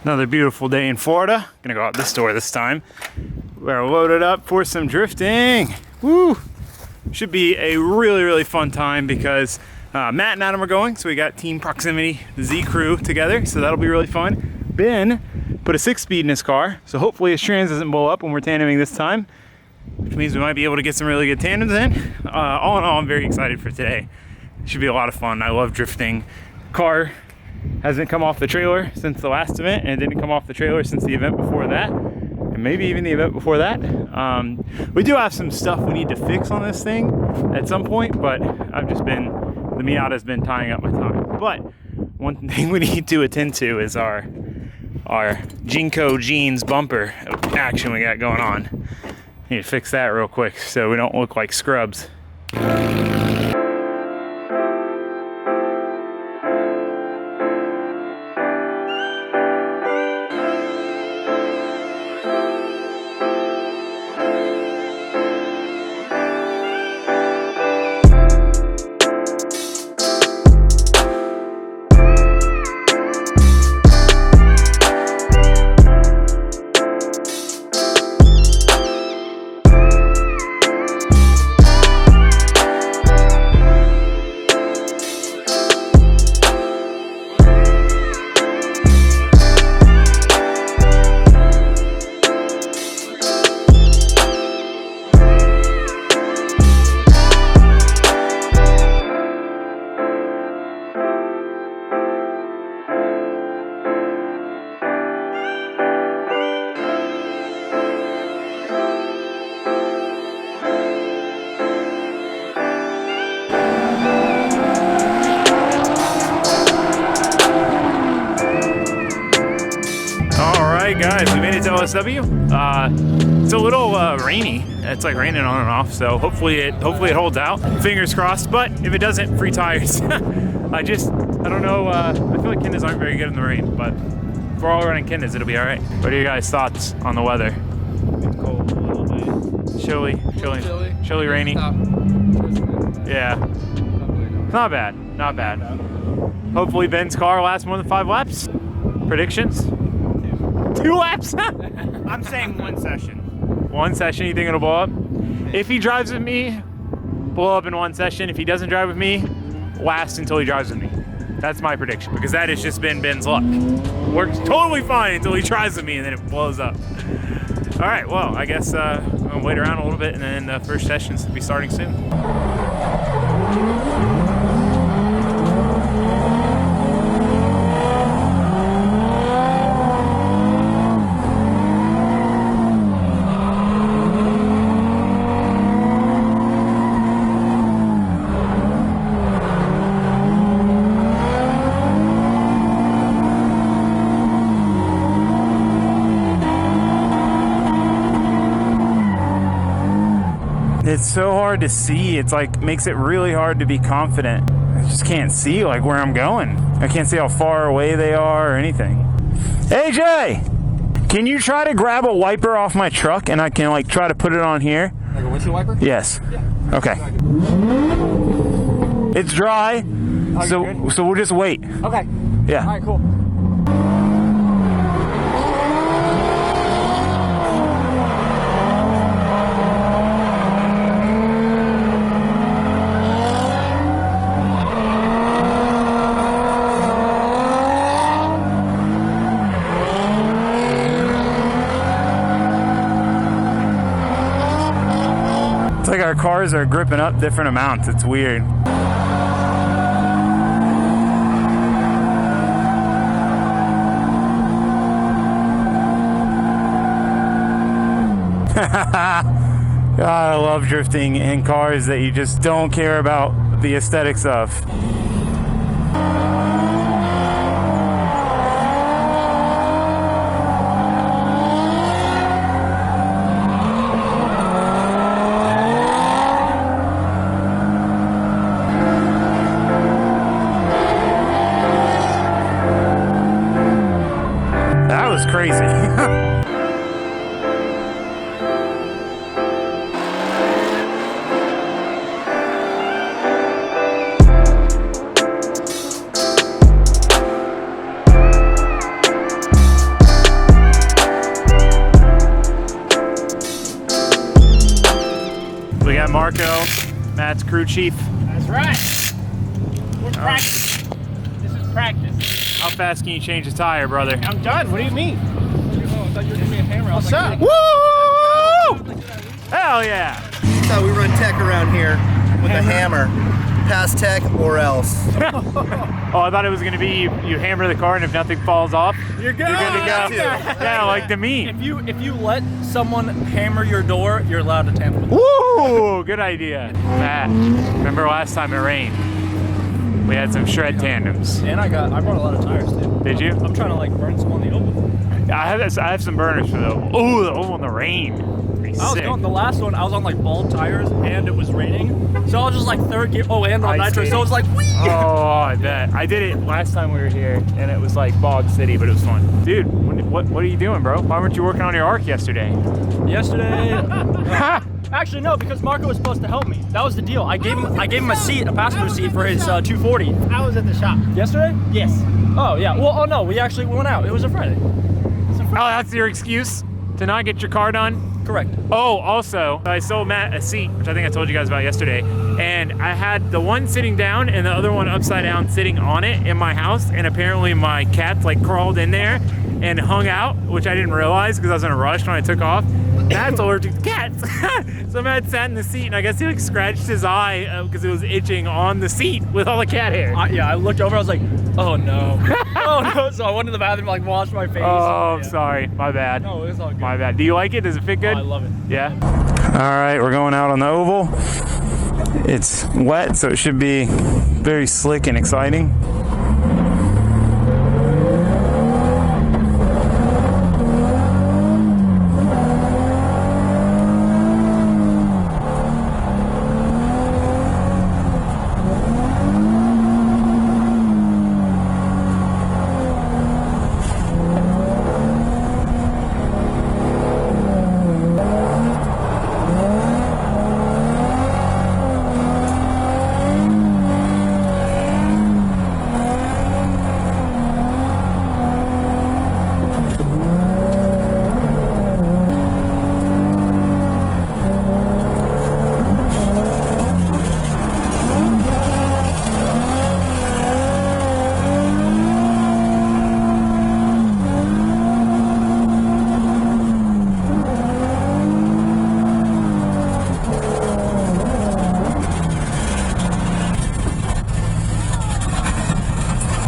Another beautiful day in Florida. Gonna go out this door this time. We're loaded up for some drifting. Woo! Should be a really fun time because Matt and Adam are going, so we got Team Proximity, the Z crew together, so that'll be really fun. Ben put a 6-speed in his car, so hopefully his trans doesn't blow up when we're tandeming this time, which means we might be able to get some really good tandems in. All in all, I'm very excited for today. It should be a lot of fun. I love drifting. Car hasn't come off the trailer since the last event, and it didn't come off the trailer since the event before that, and maybe even the event before that. We do have some stuff we need to fix on this thing at some point, but the Miata's been tying up my time. But one thing we need to attend to is our Jinko jeans bumper action we got going on. Need to fix that real quick so we don't look like scrubs. Guys, we made it to LSW. It's a little rainy. It's like raining on and off, so hopefully it holds out. Fingers crossed, but if it doesn't, free tires. I don't know, I feel like Kendas aren't very good in the rain, but if we're all running Kendas, it'll be all right. What are your guys' thoughts on the weather? It's cold a little bit. Chilly, rainy. Yeah. Not bad. Hopefully Ben's car lasts more than 5 laps. Predictions? 2 laps? I'm saying 1 session. 1 session, you think it'll blow up? If he drives with me, blow up in 1 session. If he doesn't drive with me, last until he drives with me. That's my prediction, because that has just been Ben's luck. Works totally fine until he tries with me and then it blows up. All right, well, I guess I'm gonna wait around a little bit and then the first sessions will be starting soon. It's so hard to see. It's like makes it really hard to be confident. I just can't see like where I'm going. I can't see how far away they are or anything. AJ, can you try to grab a wiper off my truck and I can like try to put it on here? Like a windshield wiper? Yes. Yeah. Okay. It's dry, so we'll just wait. Okay. Yeah. All right, cool. It's like our cars are gripping up different amounts. It's weird. God, I love drifting in cars that you just don't care about the aesthetics of. That was crazy. Marco, Matt's crew chief. That's right. We're practicing. This is practice. How fast can you change a tire, brother? I'm done. What do you mean? I thought you were giving me a hammer. What's up? Woo! Hell yeah! That's how we run tech around here, with a hammer. Pass tech or else. Oh, I thought it was gonna be you hammer the car and if nothing falls off, You're good. you're good to go. Yeah, like the meat. If you let someone hammer your door, you're allowed to tamper with it. Woo! Good idea. Matt, remember last time it rained? We had some shred tandems. And I brought a lot of tires too. Did you? I'm trying to like burn some on the oval. I have some burners for the oval. Ooh, the oval in the rain. The last one, I was on like bald tires and it was raining. So I was just like third gear. Oh, and on Ice nitro. skating. So it was like, whee! Oh, I bet. I did it last time we were here, and it was like Bog City, but it was fun. Dude, what are you doing, bro? Why weren't you working on your arc yesterday? Yesterday. Actually, no, because Marco was supposed to help me. That was the deal. I gave him a seat, a passenger seat for his 240. I was at the shop. Yesterday? Yes. Oh yeah. Well, oh no, we went out. It was a Friday. Oh, that's your excuse to not get your car done? Correct. Oh, also, I sold Matt a seat, which I think I told you guys about yesterday, and I had the one sitting down and the other one upside down sitting on it in my house, and apparently my cat like crawled in there and hung out, which I didn't realize because I was in a rush when I took off. Matt's allergic to cats. So Matt sat in the seat, and I guess he like scratched his eye because it was itching on the seat with all the cat hair. I looked over, I was like, oh no. Oh no. So I went to the bathroom, like washed my face. Oh, I'm Yeah. sorry. My bad. No, it's all good. My bad. Do you like it? Does it fit good? Oh, I love it. Yeah? All right, we're going out on the oval. It's wet, so it should be very slick and exciting.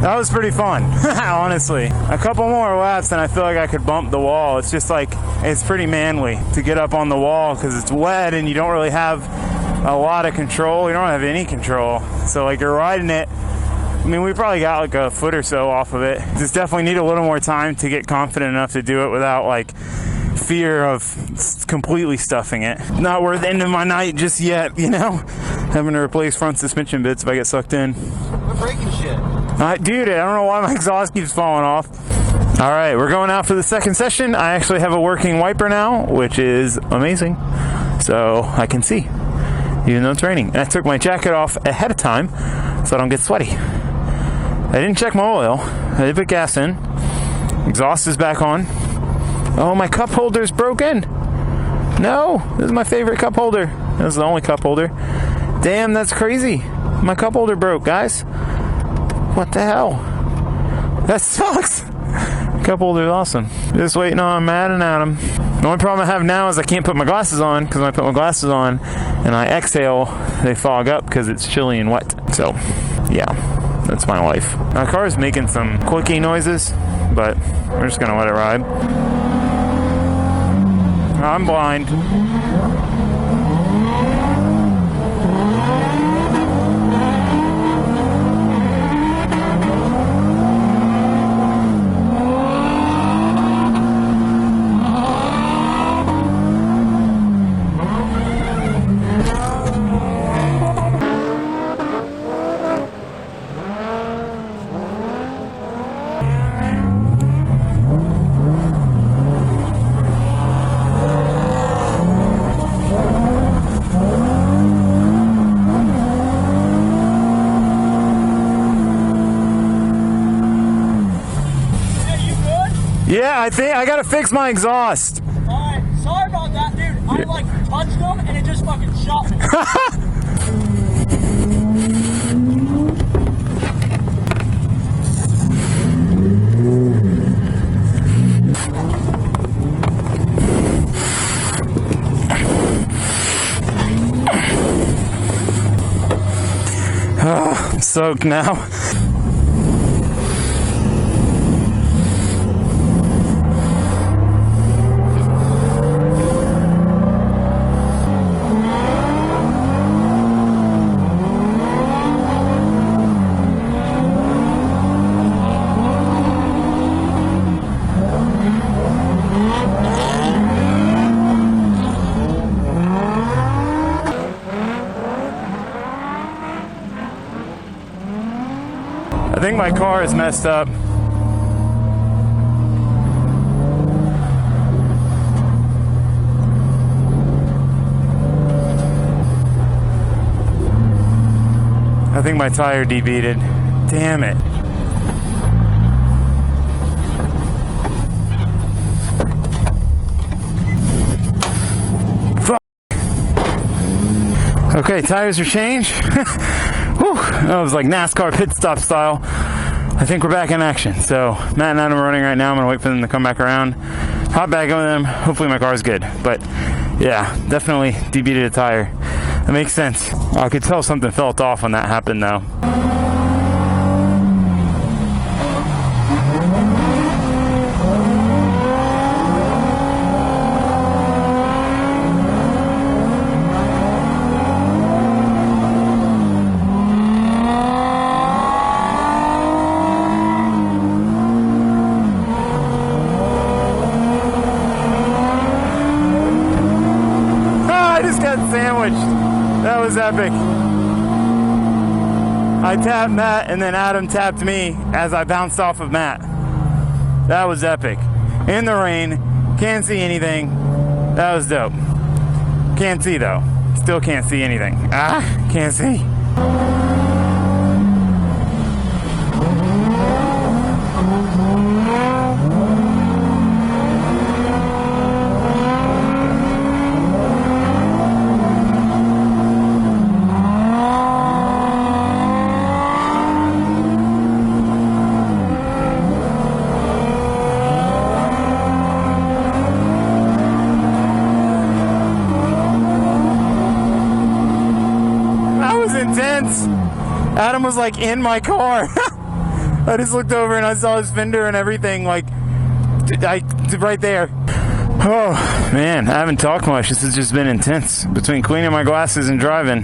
That was pretty fun, honestly. A couple more laps and I feel like I could bump the wall. It's just like, it's pretty manly to get up on the wall because it's wet and you don't really have a lot of control. You don't have any control. So like you're riding it. I mean, we probably got like a foot or so off of it. Just definitely need a little more time to get confident enough to do it without like fear of completely stuffing it. Not worth the end of my night just yet, you know? Having to replace front suspension bits if I get sucked in. We're breaking shit. Dude, I don't know why my exhaust keeps falling off. All right, we're going out for the second session. I actually have a working wiper now, which is amazing. So I can see, even though it's raining. And I took my jacket off ahead of time so I don't get sweaty. I didn't check my oil. I did put gas in. Exhaust is back on. Oh, my cup holder's broken. No, this is my favorite cup holder. This is the only cup holder. Damn, that's crazy. My cup holder broke, guys. What the hell? That sucks. Cup holder's awesome. Just waiting on Matt and Adam. The only problem I have now is I can't put my glasses on because when I put my glasses on and I exhale, they fog up because it's chilly and wet. So, yeah, that's my life. My car's making some clicky noises, but we're just gonna let it ride. I'm blind. Yeah, I think I gotta fix my exhaust. Alright, sorry about that, dude. I like punched him and it just fucking shot me. Oh, I'm soaked now. I think my car is messed up. I think my tire debeaded. Damn it. Fuck. Okay, tires are changed. Whew, that was like NASCAR pit stop style. I think we're back in action. So Matt and Adam are running right now. I'm gonna wait for them to come back around. Hop back on them. Hopefully my car's good. But yeah, definitely debeaded a tire. That makes sense. I could tell something felt off when that happened though. Sandwiched. That was epic. I tapped Matt and then Adam tapped me as I bounced off of Matt. That was epic. In the rain, can't see anything. That was dope. Can't see though. Still can't see anything. Can't see. Intense. Adam was like in my car. I just looked over and I saw his fender and everything like right there. Oh man, I haven't talked much. This has just been intense between cleaning my glasses and driving.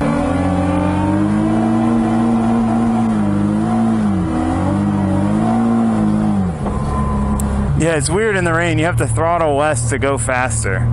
Yeah, it's weird in the rain. You have to throttle less to go faster.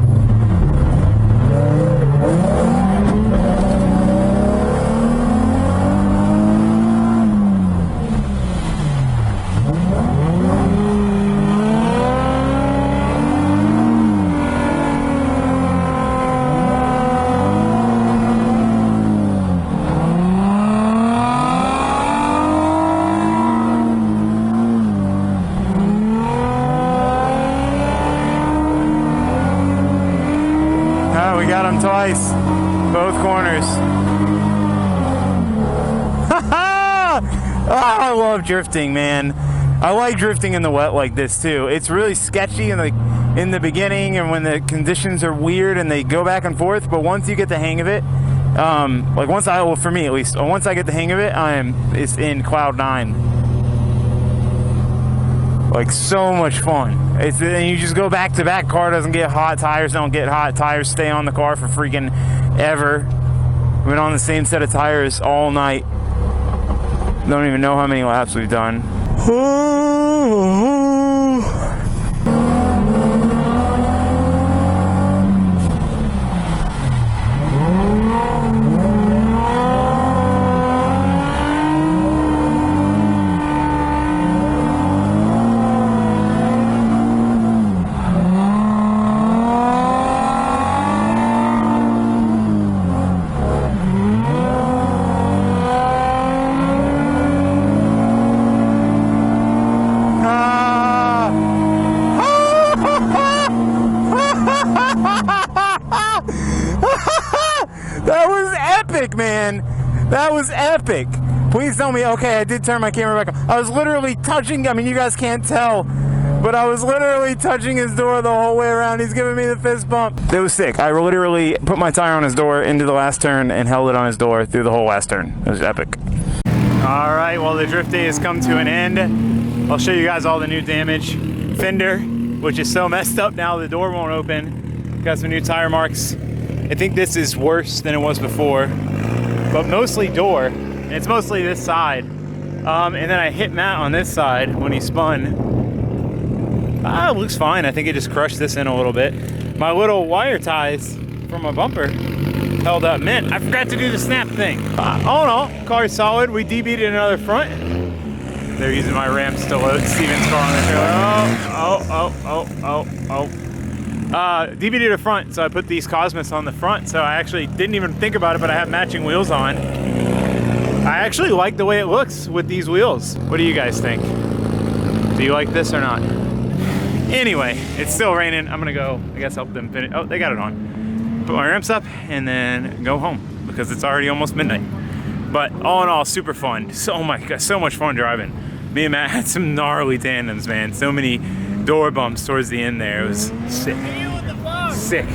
We got him twice, both corners. I love drifting, man. I like drifting in the wet like this too. It's really sketchy in the beginning and when the conditions are weird and they go back and forth. But once you get the hang of it, for me at least, once I get the hang of it, it's in cloud 9. Like so much fun. And you just go back to back. Car doesn't get hot, tires don't get hot, tires stay on the car for freaking ever. We've been on the same set of tires all night. Don't even know how many laps we've done. epic, man. That was epic. Please tell me, okay, I did turn my camera back on. I was literally touching, I mean, you guys can't tell, but I was literally touching his door the whole way around. He's giving me the fist bump. It was sick. I literally put my tire on his door into the last turn and held it on his door through the whole last turn. It was epic. All right, well, the drift day has come to an end. I'll show you guys all the new damage. Fender, which is so messed up now, the door won't open. Got some new tire marks. I think this is worse than it was before, but mostly door. And it's mostly this side. And then I hit Matt on this side when he spun. It looks fine. I think it just crushed this in a little bit. My little wire ties from my bumper held up. Man, I forgot to do the snap thing. All in all, car's solid. We DB'd another front. They're using my ramps to load Steven's car on the trailer. DB'd a front, so I put these Cosmos on the front. So I actually didn't even think about it, but I have matching wheels on. I actually like the way it looks with these wheels. What do you guys think? Do you like this or not? Anyway, it's still raining. I'm gonna go, I guess, help them finish. Oh, they got it on. Put my ramps up and then go home because it's already almost midnight. But all in all, super fun. Oh my God, so much fun driving. Me and Matt had some gnarly tandems, man. So many door bumps towards the end there. It was sick. Sick.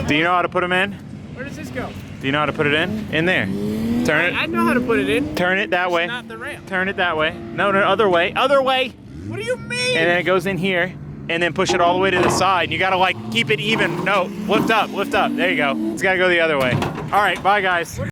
Do you know how to put them in? Where does this go? Do you know how to put it in? In there. Turn it. I know how to put it in. Turn it that way. Not the ramp. Turn it that way. No, other way. Other way. What do you mean? And then it goes in here, and then push it all the way to the side. And you gotta like keep it even. No, lift up, lift up. There you go. It's gotta go the other way. All right, bye guys.